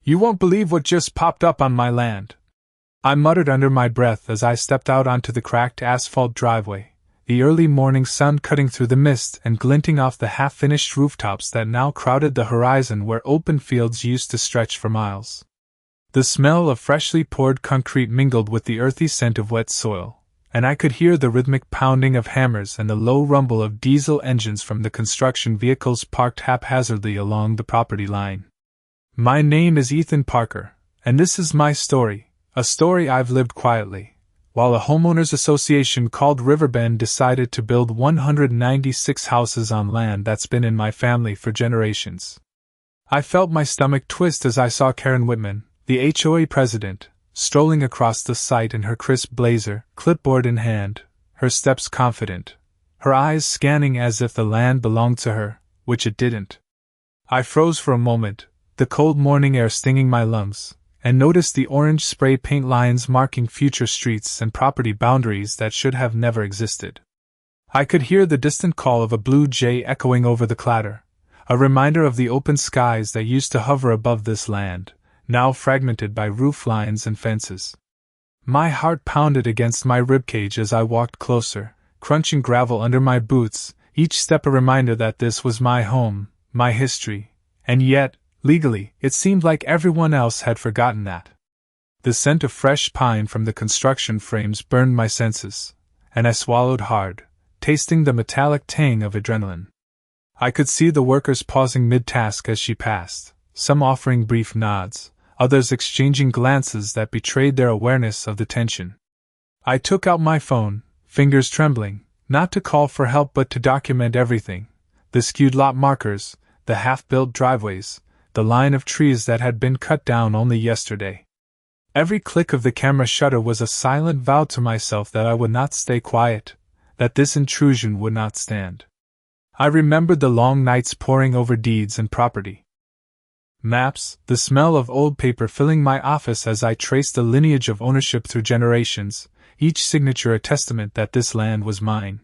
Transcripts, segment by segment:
You won't believe what just popped up on my land, I muttered under my breath as I stepped out onto the cracked asphalt driveway, the early morning sun cutting through the mist and glinting off the half-finished rooftops that now crowded the horizon where open fields used to stretch for miles. The smell of freshly poured concrete mingled with the earthy scent of wet soil, and I could hear the rhythmic pounding of hammers and the low rumble of diesel engines from the construction vehicles parked haphazardly along the property line. My name is Ethan Parker, and this is my story. A story I've lived quietly, while a homeowners association called Riverbend decided to build 196 houses on land that's been in my family for generations. I felt my stomach twist as I saw Karen Whitman, the HOA president, strolling across the site in her crisp blazer, clipboard in hand, her steps confident, her eyes scanning as if the land belonged to her, which it didn't. I froze for a moment, the cold morning air stinging my lungs, and noticed the orange spray paint lines marking future streets and property boundaries that should have never existed. I could hear the distant call of a blue jay echoing over the clatter, a reminder of the open skies that used to hover above this land, now fragmented by roof lines and fences. My heart pounded against my ribcage as I walked closer, crunching gravel under my boots, each step a reminder that this was my home, my history, and yet, legally, it seemed like everyone else had forgotten that. The scent of fresh pine from the construction frames burned my senses, and I swallowed hard, tasting the metallic tang of adrenaline. I could see the workers pausing mid-task as she passed, some offering brief nods, others exchanging glances that betrayed their awareness of the tension. I took out my phone, fingers trembling, not to call for help but to document everything: the skewed lot markers, the half-built driveways, the line of trees that had been cut down only yesterday. Every click of the camera shutter was a silent vow to myself that I would not stay quiet, that this intrusion would not stand. I remembered the long nights poring over deeds and property maps, the smell of old paper filling my office as I traced the lineage of ownership through generations, each signature a testament that this land was mine.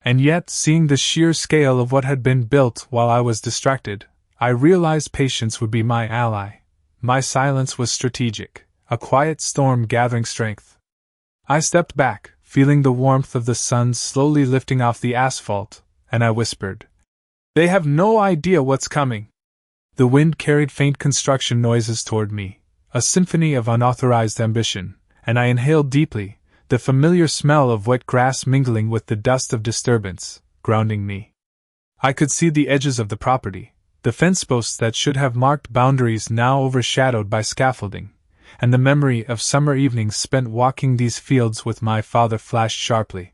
And yet, seeing the sheer scale of what had been built while I was distracted, I realized patience would be my ally. My silence was strategic, a quiet storm gathering strength. I stepped back, feeling the warmth of the sun slowly lifting off the asphalt, and I whispered, "They have no idea what's coming." The wind carried faint construction noises toward me, a symphony of unauthorized ambition, and I inhaled deeply, the familiar smell of wet grass mingling with the dust of disturbance, grounding me. I could see the edges of the property, the fence posts that should have marked boundaries now overshadowed by scaffolding, and the memory of summer evenings spent walking these fields with my father flashed sharply.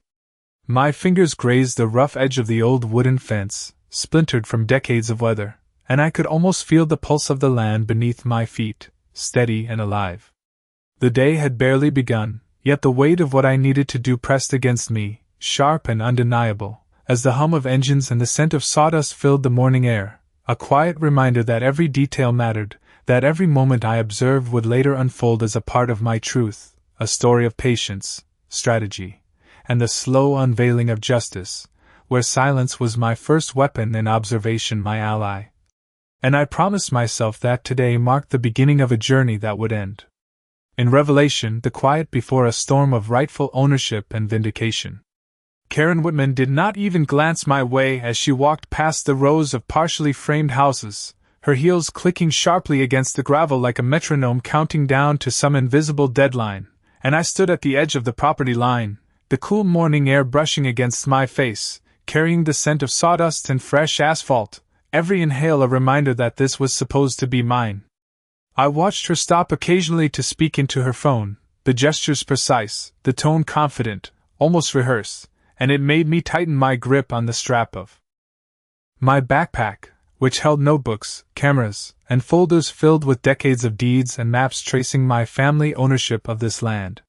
My fingers grazed the rough edge of the old wooden fence, splintered from decades of weather, and I could almost feel the pulse of the land beneath my feet, steady and alive. The day had barely begun, yet the weight of what I needed to do pressed against me, sharp and undeniable, as the hum of engines and the scent of sawdust filled the morning air. A quiet reminder that every detail mattered, that every moment I observed would later unfold as a part of my truth, a story of patience, strategy, and the slow unveiling of justice, where silence was my first weapon and observation my ally. And I promised myself that today marked the beginning of a journey that would end. In Revelation, the quiet before a storm of rightful ownership and vindication. Karen Whitman did not even glance my way as she walked past the rows of partially framed houses, her heels clicking sharply against the gravel like a metronome counting down to some invisible deadline, and I stood at the edge of the property line, the cool morning air brushing against my face, carrying the scent of sawdust and fresh asphalt, every inhale a reminder that this was supposed to be mine. I watched her stop occasionally to speak into her phone, the gestures precise, the tone confident, almost rehearsed, and it made me tighten my grip on the strap of my backpack, which held notebooks, cameras, and folders filled with decades of deeds and maps tracing my family ownership of this land.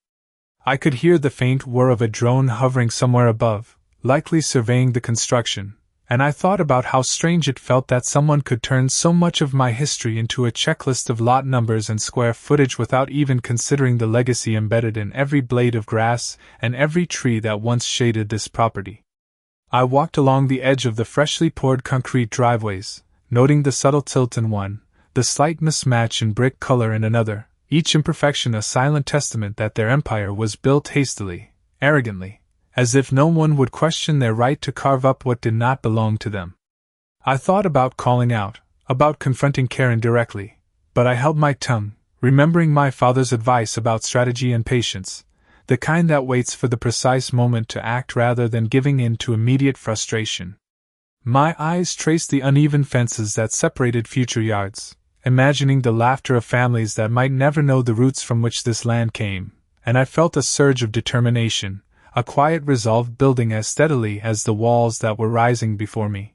I could hear the faint whir of a drone hovering somewhere above, likely surveying the construction, and I thought about how strange it felt that someone could turn so much of my history into a checklist of lot numbers and square footage without even considering the legacy embedded in every blade of grass and every tree that once shaded this property. I walked along the edge of the freshly poured concrete driveways, noting the subtle tilt in one, the slight mismatch in brick color in another, each imperfection a silent testament that their empire was built hastily, arrogantly, as if no one would question their right to carve up what did not belong to them. I thought about calling out, about confronting Karen directly, but I held my tongue, remembering my father's advice about strategy and patience, the kind that waits for the precise moment to act rather than giving in to immediate frustration. My eyes traced the uneven fences that separated future yards, imagining the laughter of families that might never know the roots from which this land came, and I felt a surge of determination, a quiet resolve building as steadily as the walls that were rising before me.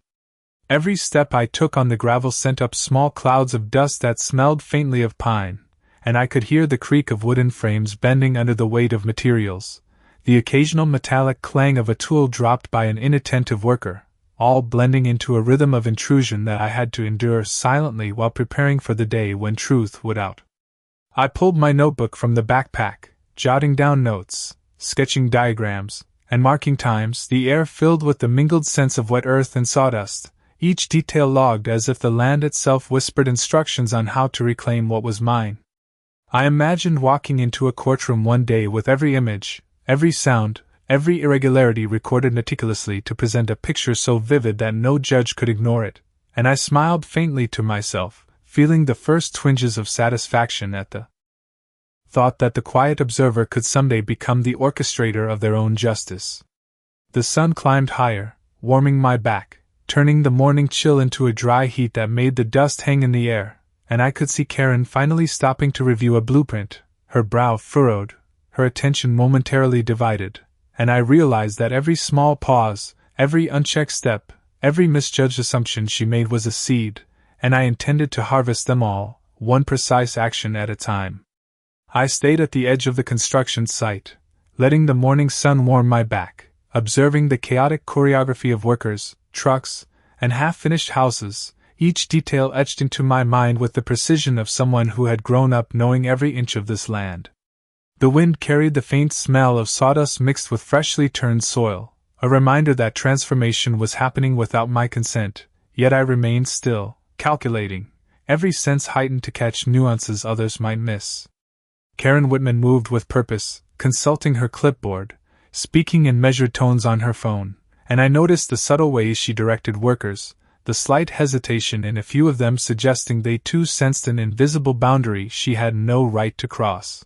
Every step I took on the gravel sent up small clouds of dust that smelled faintly of pine, and I could hear the creak of wooden frames bending under the weight of materials, the occasional metallic clang of a tool dropped by an inattentive worker, all blending into a rhythm of intrusion that I had to endure silently while preparing for the day when truth would out. I pulled my notebook from the backpack, jotting down notes, sketching diagrams, and marking times, the air filled with the mingled scents of wet earth and sawdust, each detail logged as if the land itself whispered instructions on how to reclaim what was mine. I imagined walking into a courtroom one day with every image, every sound, every irregularity recorded meticulously to present a picture so vivid that no judge could ignore it, and I smiled faintly to myself, feeling the first twinges of satisfaction at the thought that the quiet observer could someday become the orchestrator of their own justice. The sun climbed higher, warming my back, turning the morning chill into a dry heat that made the dust hang in the air, and I could see Karen finally stopping to review a blueprint, her brow furrowed, her attention momentarily divided, and I realized that every small pause, every unchecked step, every misjudged assumption she made was a seed, and I intended to harvest them all, one precise action at a time. I stayed at the edge of the construction site, letting the morning sun warm my back, observing the chaotic choreography of workers, trucks, and half-finished houses, each detail etched into my mind with the precision of someone who had grown up knowing every inch of this land. The wind carried the faint smell of sawdust mixed with freshly turned soil, a reminder that transformation was happening without my consent, yet I remained still, calculating, every sense heightened to catch nuances others might miss. Karen Whitman moved with purpose, consulting her clipboard, speaking in measured tones on her phone, and I noticed the subtle ways she directed workers, the slight hesitation in a few of them suggesting they too sensed an invisible boundary she had no right to cross.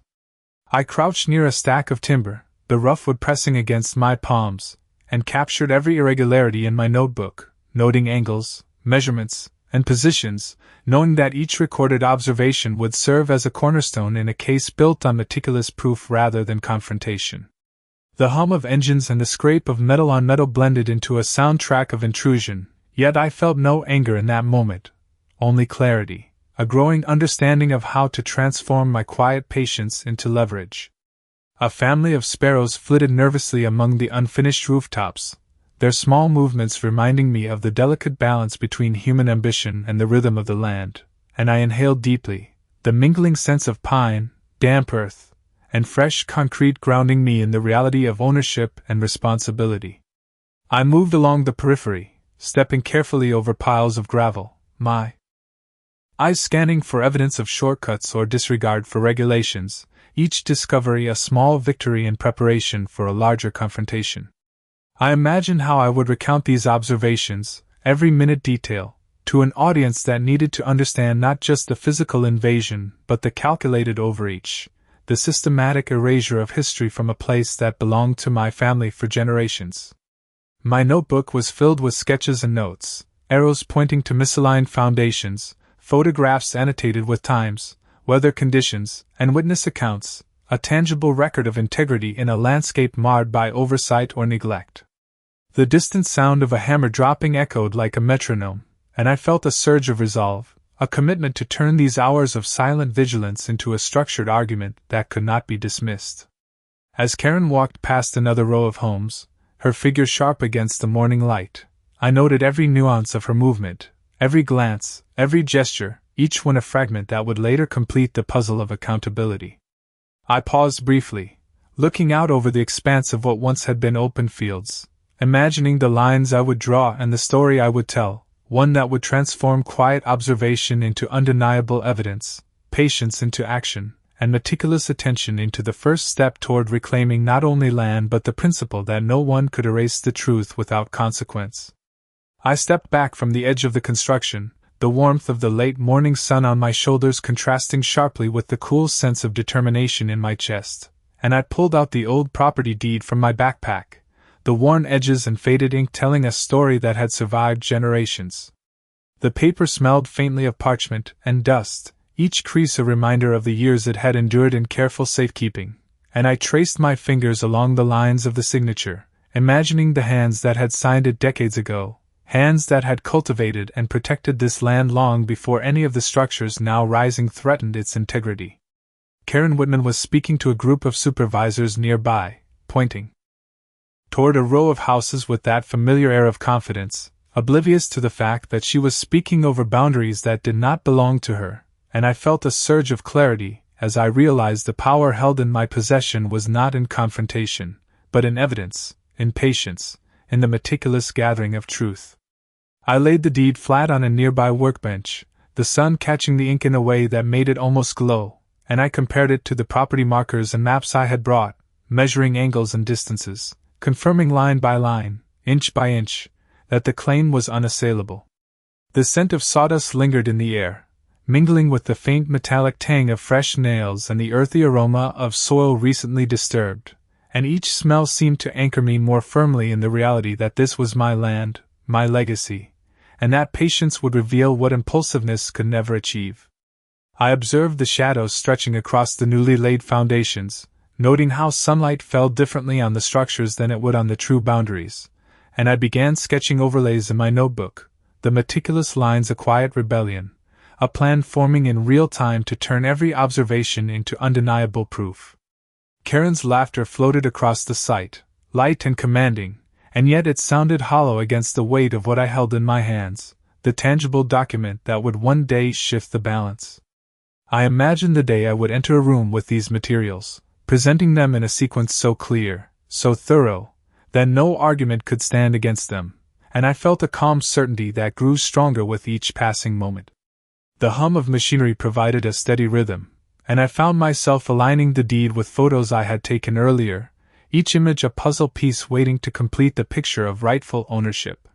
I crouched near a stack of timber, the rough wood pressing against my palms, and captured every irregularity in my notebook, noting angles, measurements, and positions, knowing that each recorded observation would serve as a cornerstone in a case built on meticulous proof rather than confrontation. The hum of engines and the scrape of metal on metal blended into a soundtrack of intrusion, yet I felt no anger in that moment, only clarity, a growing understanding of how to transform my quiet patience into leverage. A family of sparrows flitted nervously among the unfinished rooftops, their small movements reminding me of the delicate balance between human ambition and the rhythm of the land, and I inhaled deeply, the mingling sense of pine, damp earth, and fresh concrete grounding me in the reality of ownership and responsibility. I moved along the periphery, stepping carefully over piles of gravel, my eyes scanning for evidence of shortcuts or disregard for regulations, each discovery a small victory in preparation for a larger confrontation. I imagined how I would recount these observations, every minute detail, to an audience that needed to understand not just the physical invasion but the calculated overreach, the systematic erasure of history from a place that belonged to my family for generations. My notebook was filled with sketches and notes, arrows pointing to misaligned foundations, photographs annotated with times, weather conditions, and witness accounts, a tangible record of integrity in a landscape marred by oversight or neglect. The distant sound of a hammer dropping echoed like a metronome, and I felt a surge of resolve, a commitment to turn these hours of silent vigilance into a structured argument that could not be dismissed. As Karen walked past another row of homes, her figure sharp against the morning light, I noted every nuance of her movement, every glance, every gesture, each one a fragment that would later complete the puzzle of accountability. I paused briefly, looking out over the expanse of what once had been open fields, imagining the lines I would draw and the story I would tell, one that would transform quiet observation into undeniable evidence, patience into action, and meticulous attention into the first step toward reclaiming not only land but the principle that no one could erase the truth without consequence. I stepped back from the edge of the construction, the warmth of the late morning sun on my shoulders contrasting sharply with the cool sense of determination in my chest, and I pulled out the old property deed from my backpack, the worn edges and faded ink telling a story that had survived generations. The paper smelled faintly of parchment and dust, each crease a reminder of the years it had endured in careful safekeeping, and I traced my fingers along the lines of the signature, imagining the hands that had signed it decades ago, hands that had cultivated and protected this land long before any of the structures now rising threatened its integrity. Karen Whitman was speaking to a group of supervisors nearby, pointing toward a row of houses with that familiar air of confidence, oblivious to the fact that she was speaking over boundaries that did not belong to her, and I felt a surge of clarity as I realized the power held in my possession was not in confrontation, but in evidence, in patience, in the meticulous gathering of truth. I laid the deed flat on a nearby workbench, the sun catching the ink in a way that made it almost glow, and I compared it to the property markers and maps I had brought, measuring angles and distances, confirming line by line, inch by inch, that the claim was unassailable. The scent of sawdust lingered in the air, mingling with the faint metallic tang of fresh nails and the earthy aroma of soil recently disturbed, and each smell seemed to anchor me more firmly in the reality that this was my land, my legacy, and that patience would reveal what impulsiveness could never achieve. I observed the shadows stretching across the newly laid foundations, noting how sunlight fell differently on the structures than it would on the true boundaries, and I began sketching overlays in my notebook, the meticulous lines a quiet rebellion, a plan forming in real time to turn every observation into undeniable proof. Karen's laughter floated across the site, light and commanding, and yet it sounded hollow against the weight of what I held in my hands, the tangible document that would one day shift the balance. I imagined the day I would enter a room with these materials, presenting them in a sequence so clear, so thorough, that no argument could stand against them, and I felt a calm certainty that grew stronger with each passing moment. The hum of machinery provided a steady rhythm, and I found myself aligning the deed with photos I had taken earlier, each image a puzzle piece waiting to complete the picture of rightful ownership.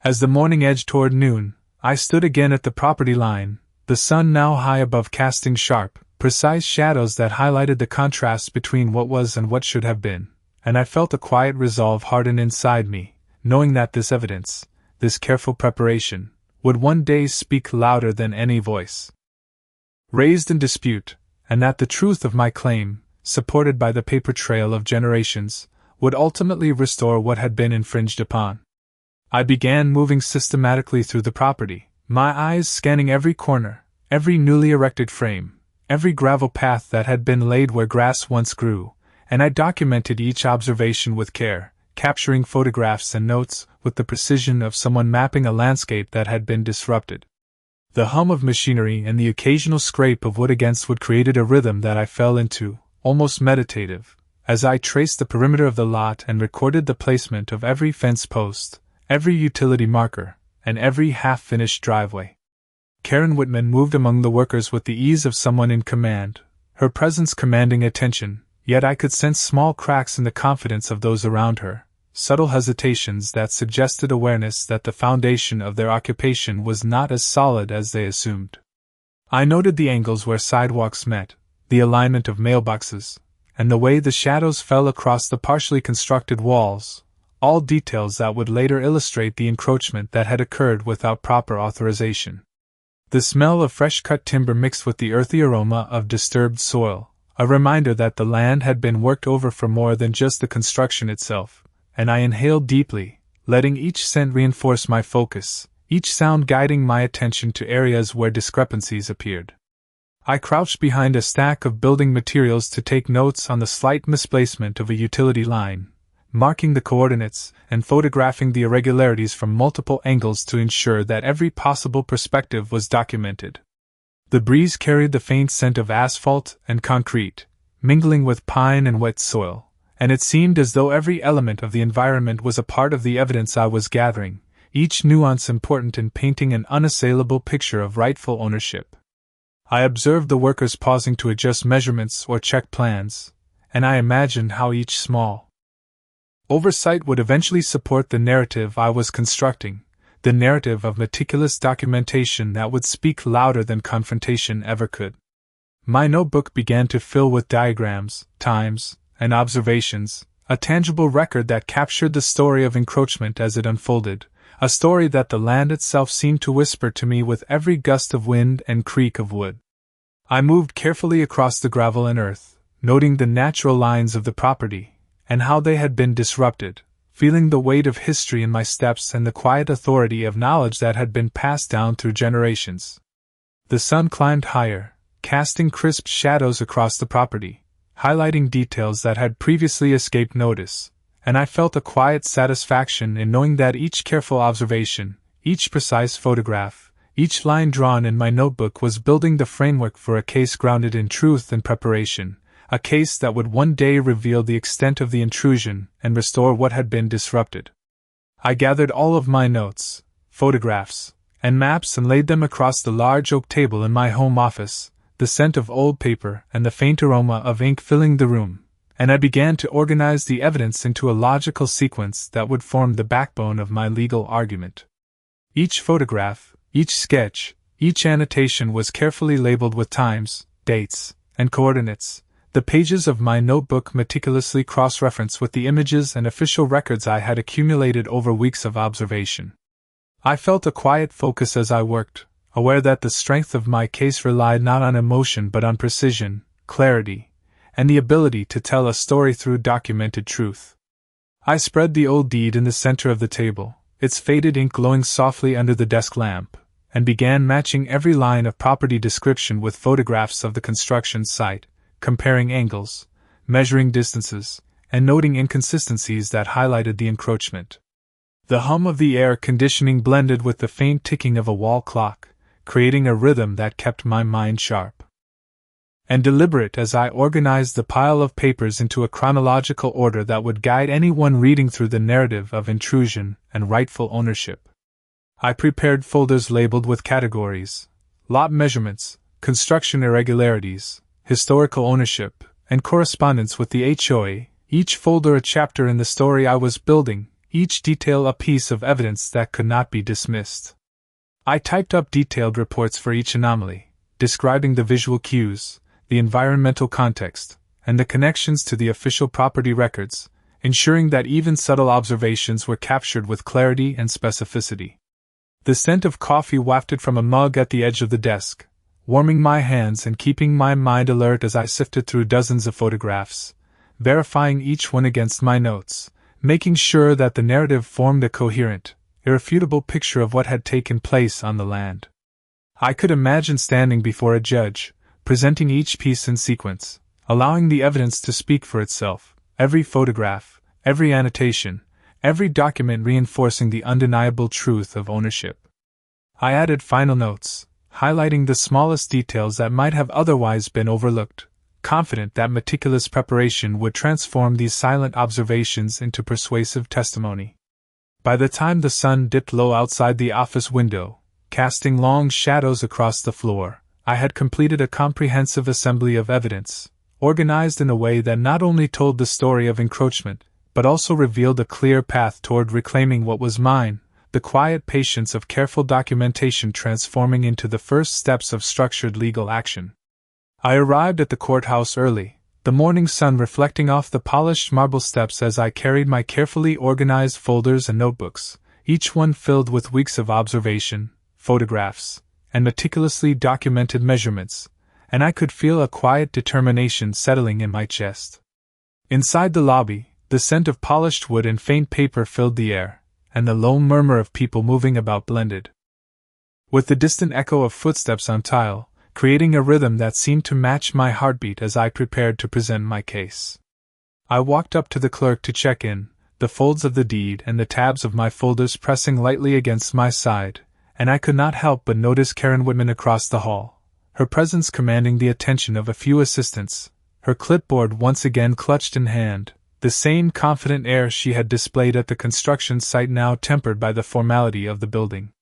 As the morning edged toward noon, I stood again at the property line, the sun now high above casting sharp, precise shadows that highlighted the contrast between what was and what should have been, and I felt a quiet resolve harden inside me, knowing that this evidence, this careful preparation, would one day speak louder than any voice raised in dispute, and that the truth of my claim, supported by the paper trail of generations, would ultimately restore what had been infringed upon. I began moving systematically through the property, my eyes scanning every corner, every newly erected frame, every gravel path that had been laid where grass once grew, and I documented each observation with care, capturing photographs and notes with the precision of someone mapping a landscape that had been disrupted. The hum of machinery and the occasional scrape of wood against wood created a rhythm that I fell into, almost meditative, as I traced the perimeter of the lot and recorded the placement of every fence post, every utility marker, and every half-finished driveway. Karen Whitman moved among the workers with the ease of someone in command, her presence commanding attention, yet I could sense small cracks in the confidence of those around her, subtle hesitations that suggested awareness that the foundation of their occupation was not as solid as they assumed. I noted the angles where sidewalks met, the alignment of mailboxes, and the way the shadows fell across the partially constructed walls, all details that would later illustrate the encroachment that had occurred without proper authorization. The smell of fresh-cut timber mixed with the earthy aroma of disturbed soil, a reminder that the land had been worked over for more than just the construction itself, and I inhaled deeply, letting each scent reinforce my focus, each sound guiding my attention to areas where discrepancies appeared. I crouched behind a stack of building materials to take notes on the slight misplacement of a utility line, marking the coordinates and photographing the irregularities from multiple angles to ensure that every possible perspective was documented. The breeze carried the faint scent of asphalt and concrete, mingling with pine and wet soil, and it seemed as though every element of the environment was a part of the evidence I was gathering, each nuance important in painting an unassailable picture of rightful ownership. I observed the workers pausing to adjust measurements or check plans, and I imagined how each small oversight would eventually support the narrative I was constructing, the narrative of meticulous documentation that would speak louder than confrontation ever could. My notebook began to fill with diagrams, times, and observations, a tangible record that captured the story of encroachment as it unfolded, a story that the land itself seemed to whisper to me with every gust of wind and creak of wood. I moved carefully across the gravel and earth, noting the natural lines of the property, and how they had been disrupted, feeling the weight of history in my steps and the quiet authority of knowledge that had been passed down through generations. The sun climbed higher, casting crisp shadows across the property, highlighting details that had previously escaped notice, and I felt a quiet satisfaction in knowing that each careful observation, each precise photograph, each line drawn in my notebook was building the framework for a case grounded in truth and preparation, a case that would one day reveal the extent of the intrusion and restore what had been disrupted. I gathered all of my notes, photographs, and maps and laid them across the large oak table in my home office, the scent of old paper and the faint aroma of ink filling the room, and I began to organize the evidence into a logical sequence that would form the backbone of my legal argument. Each photograph, each sketch, each annotation was carefully labeled with times, dates, and coordinates. The pages of my notebook meticulously cross-referenced with the images and official records I had accumulated over weeks of observation. I felt a quiet focus as I worked, aware that the strength of my case relied not on emotion but on precision, clarity, and the ability to tell a story through documented truth. I spread the old deed in the center of the table, its faded ink glowing softly under the desk lamp, and began matching every line of property description with photographs of the construction site, comparing angles, measuring distances, and noting inconsistencies that highlighted the encroachment. The hum of the air conditioning blended with the faint ticking of a wall clock, creating a rhythm that kept my mind sharp and deliberate as I organized the pile of papers into a chronological order that would guide anyone reading through the narrative of intrusion and rightful ownership. I prepared folders labeled with categories: lot measurements, construction irregularities, historical ownership, and correspondence with the HOA, each folder a chapter in the story I was building, each detail a piece of evidence that could not be dismissed. I typed up detailed reports for each anomaly, describing the visual cues, the environmental context, and the connections to the official property records, ensuring that even subtle observations were captured with clarity and specificity. The scent of coffee wafted from a mug at the edge of the desk, warming my hands and keeping my mind alert as I sifted through dozens of photographs, verifying each one against my notes, making sure that the narrative formed a coherent, irrefutable picture of what had taken place on the land. I could imagine standing before a judge, presenting each piece in sequence, allowing the evidence to speak for itself, every photograph, every annotation, every document reinforcing the undeniable truth of ownership. I added final notes, highlighting the smallest details that might have otherwise been overlooked, confident that meticulous preparation would transform these silent observations into persuasive testimony. By the time the sun dipped low outside the office window, casting long shadows across the floor, I had completed a comprehensive assembly of evidence, organized in a way that not only told the story of encroachment, but also revealed a clear path toward reclaiming what was mine, the quiet patience of careful documentation transforming into the first steps of structured legal action. I arrived at the courthouse early, the morning sun reflecting off the polished marble steps as I carried my carefully organized folders and notebooks, each one filled with weeks of observation, photographs, and meticulously documented measurements, and I could feel a quiet determination settling in my chest. Inside the lobby, the scent of polished wood and faint paper filled the air, and the low murmur of people moving about blended with the distant echo of footsteps on tile, creating a rhythm that seemed to match my heartbeat as I prepared to present my case. I walked up to the clerk to check in, the folds of the deed and the tabs of my folders pressing lightly against my side, and I could not help but notice Karen Whitman across the hall, her presence commanding the attention of a few assistants, her clipboard once again clutched in hand, the same confident air she had displayed at the construction site now tempered by the formality of the building.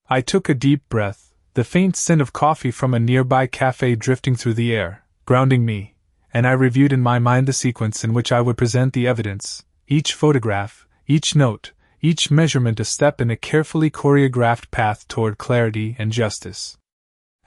I took a deep breath, the faint scent of coffee from a nearby cafe drifting through the air, grounding me, and I reviewed in my mind the sequence in which I would present the evidence, each photograph, each note, each measurement a step in a carefully choreographed path toward clarity and justice.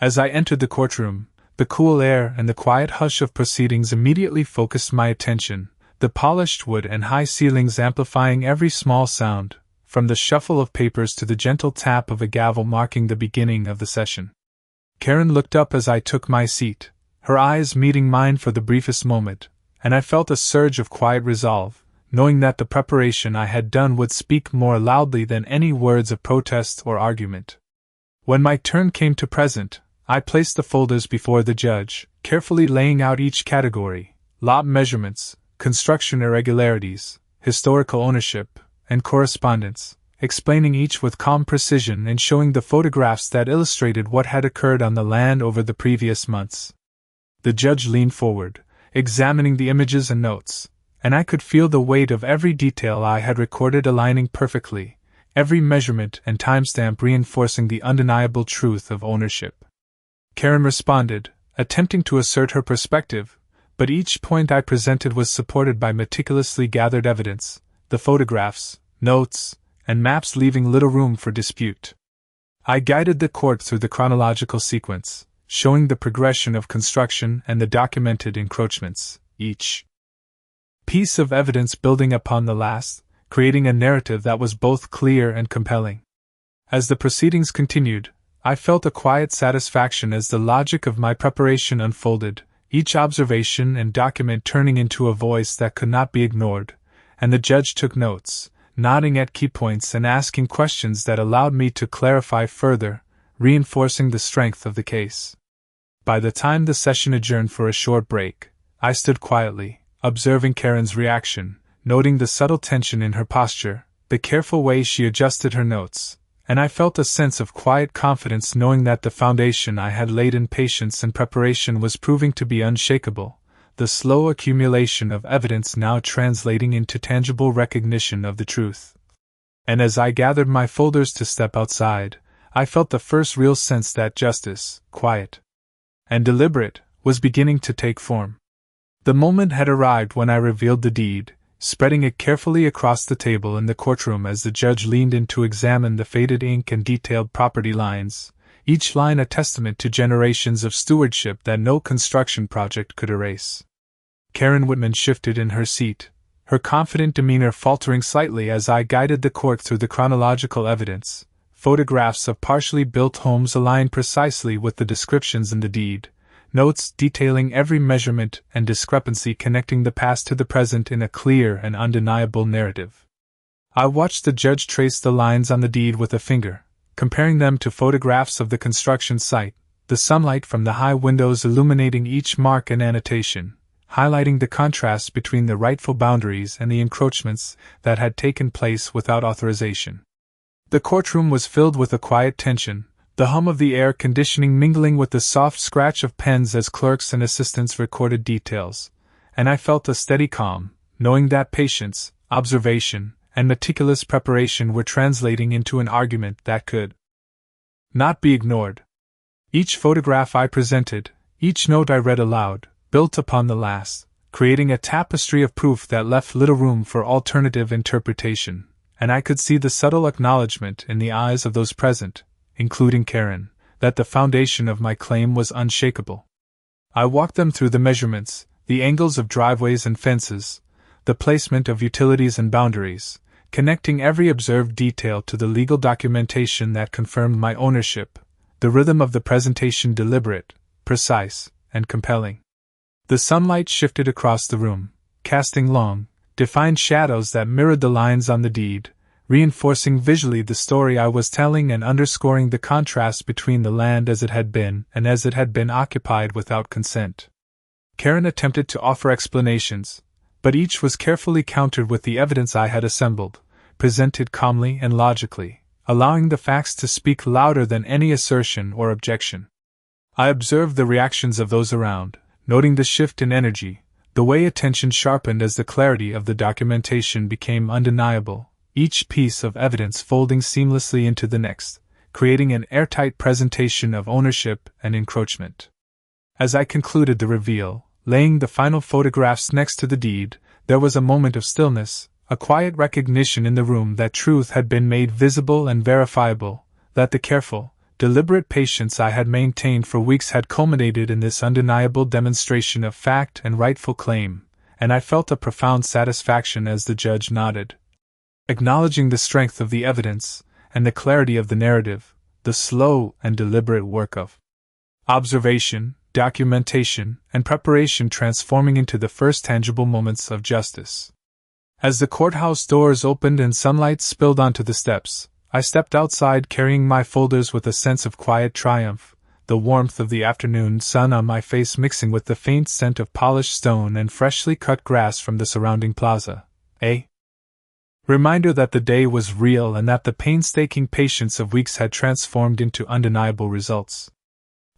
As I entered the courtroom, the cool air and the quiet hush of proceedings immediately focused my attention, the polished wood and high ceilings amplifying every small sound, from the shuffle of papers to the gentle tap of a gavel marking the beginning of the session. Karen looked up as I took my seat, her eyes meeting mine for the briefest moment, and I felt a surge of quiet resolve, knowing that the preparation I had done would speak more loudly than any words of protest or argument. When my turn came to present, I placed the folders before the judge, carefully laying out each category: lot measurements, construction irregularities, historical ownership, and correspondence, explaining each with calm precision and showing the photographs that illustrated what had occurred on the land over the previous months. The judge leaned forward, examining the images and notes, and I could feel the weight of every detail I had recorded aligning perfectly, every measurement and timestamp reinforcing the undeniable truth of ownership. Karen responded, attempting to assert her perspective, but each point I presented was supported by meticulously gathered evidence, the photographs, notes, and maps leaving little room for dispute. I guided the court through the chronological sequence, showing the progression of construction and the documented encroachments, each piece of evidence building upon the last, creating a narrative that was both clear and compelling. As the proceedings continued, I felt a quiet satisfaction as the logic of my preparation unfolded, each observation and document turning into a voice that could not be ignored, and the judge took notes, nodding at key points and asking questions that allowed me to clarify further, reinforcing the strength of the case. By the time the session adjourned for a short break, I stood quietly, observing Karen's reaction, noting the subtle tension in her posture, the careful way she adjusted her notes, and I felt a sense of quiet confidence knowing that the foundation I had laid in patience and preparation was proving to be unshakable, the slow accumulation of evidence now translating into tangible recognition of the truth. And as I gathered my folders to step outside, I felt the first real sense that justice, quiet and deliberate, was beginning to take form. The moment had arrived when I revealed the deed, spreading it carefully across the table in the courtroom as the judge leaned in to examine the faded ink and detailed property lines, each line a testament to generations of stewardship that no construction project could erase. Karen Whitman shifted in her seat, her confident demeanor faltering slightly as I guided the court through the chronological evidence. Photographs of partially built homes aligned precisely with the descriptions in the deed, notes detailing every measurement and discrepancy connecting the past to the present in a clear and undeniable narrative. I watched the judge trace the lines on the deed with a finger, comparing them to photographs of the construction site, the sunlight from the high windows illuminating each mark and annotation, highlighting the contrast between the rightful boundaries and the encroachments that had taken place without authorization. The courtroom was filled with a quiet tension, the hum of the air conditioning mingling with the soft scratch of pens as clerks and assistants recorded details, and I felt a steady calm, knowing that patience, observation, and meticulous preparation were translating into an argument that could not be ignored. Each photograph I presented, each note I read aloud, built upon the last, creating a tapestry of proof that left little room for alternative interpretation, and I could see the subtle acknowledgement in the eyes of those present, including Karen, that the foundation of my claim was unshakable. I walked them through the measurements, the angles of driveways and fences, the placement of utilities and boundaries, connecting every observed detail to the legal documentation that confirmed my ownership, the rhythm of the presentation deliberate, precise, and compelling. The sunlight shifted across the room, casting long, defined shadows that mirrored the lines on the deed, reinforcing visually the story I was telling and underscoring the contrast between the land as it had been and as it had been occupied without consent. Karen attempted to offer explanations, but each was carefully countered with the evidence I had assembled, presented calmly and logically, allowing the facts to speak louder than any assertion or objection. I observed the reactions of those around, noting the shift in energy, The way attention sharpened as the clarity of the documentation became undeniable, each piece of evidence folding seamlessly into the next, creating an airtight presentation of ownership and encroachment. As I concluded the reveal, laying the final photographs next to the deed, there was a moment of stillness, a quiet recognition in the room that truth had been made visible and verifiable, that the careful, deliberate patience I had maintained for weeks had culminated in this undeniable demonstration of fact and rightful claim, and I felt a profound satisfaction as the judge nodded, acknowledging the strength of the evidence and the clarity of the narrative, the slow and deliberate work of observation, documentation, and preparation transforming into the first tangible moments of justice. As the courthouse doors opened and sunlight spilled onto the steps, I stepped outside carrying my folders with a sense of quiet triumph, the warmth of the afternoon sun on my face mixing with the faint scent of polished stone and freshly cut grass from the surrounding plaza. A reminder that the day was real and that the painstaking patience of weeks had transformed into undeniable results.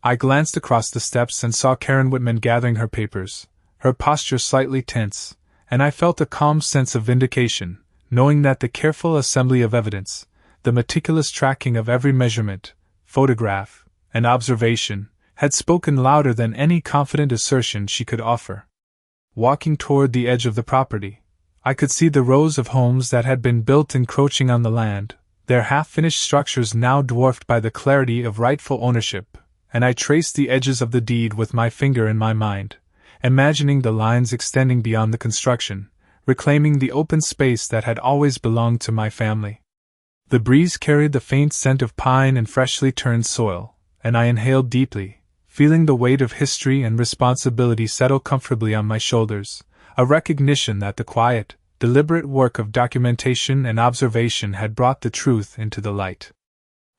I glanced across the steps and saw Karen Whitman gathering her papers, her posture slightly tense, and I felt a calm sense of vindication, knowing that the careful assembly of evidence, the meticulous tracking of every measurement, photograph, and observation, had spoken louder than any confident assertion she could offer. Walking toward the edge of the property, I could see the rows of homes that had been built encroaching on the land, their half-finished structures now dwarfed by the clarity of rightful ownership, and I traced the edges of the deed with my finger in my mind, imagining the lines extending beyond the construction, reclaiming the open space that had always belonged to my family. The breeze carried the faint scent of pine and freshly turned soil, and I inhaled deeply, feeling the weight of history and responsibility settle comfortably on my shoulders, a recognition that the quiet, deliberate work of documentation and observation had brought the truth into the light.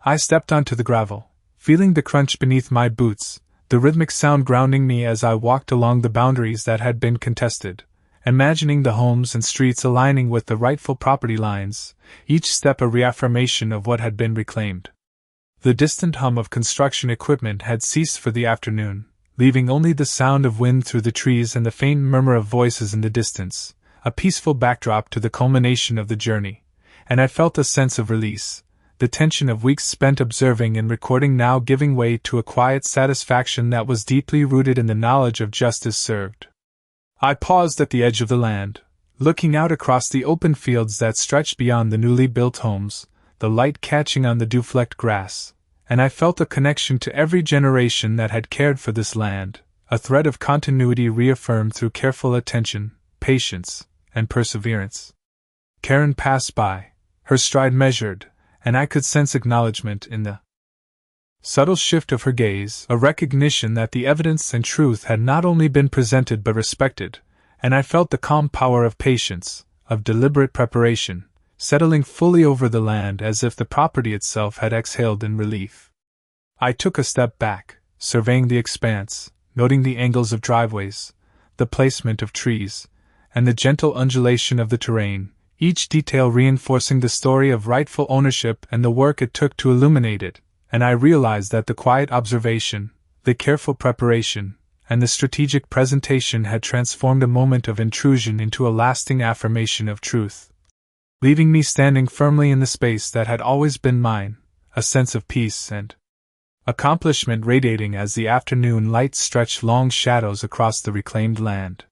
I stepped onto the gravel, feeling the crunch beneath my boots, the rhythmic sound grounding me as I walked along the boundaries that had been contested, imagining the homes and streets aligning with the rightful property lines, each step a reaffirmation of what had been reclaimed. The distant hum of construction equipment had ceased for the afternoon, leaving only the sound of wind through the trees and the faint murmur of voices in the distance, a peaceful backdrop to the culmination of the journey, and I felt a sense of release, the tension of weeks spent observing and recording now giving way to a quiet satisfaction that was deeply rooted in the knowledge of justice served. I paused at the edge of the land, looking out across the open fields that stretched beyond the newly built homes, the light catching on the dew-flecked grass, and I felt a connection to every generation that had cared for this land, a thread of continuity reaffirmed through careful attention, patience, and perseverance. Karen passed by, her stride measured, and I could sense acknowledgement in the subtle shift of her gaze, a recognition that the evidence and truth had not only been presented but respected, and I felt the calm power of patience, of deliberate preparation, settling fully over the land as if the property itself had exhaled in relief. I took a step back, surveying the expanse, noting the angles of driveways, the placement of trees, and the gentle undulation of the terrain, each detail reinforcing the story of rightful ownership and the work it took to illuminate it, and I realized that the quiet observation, the careful preparation, and the strategic presentation had transformed a moment of intrusion into a lasting affirmation of truth, leaving me standing firmly in the space that had always been mine, a sense of peace and accomplishment radiating as the afternoon light stretched long shadows across the reclaimed land.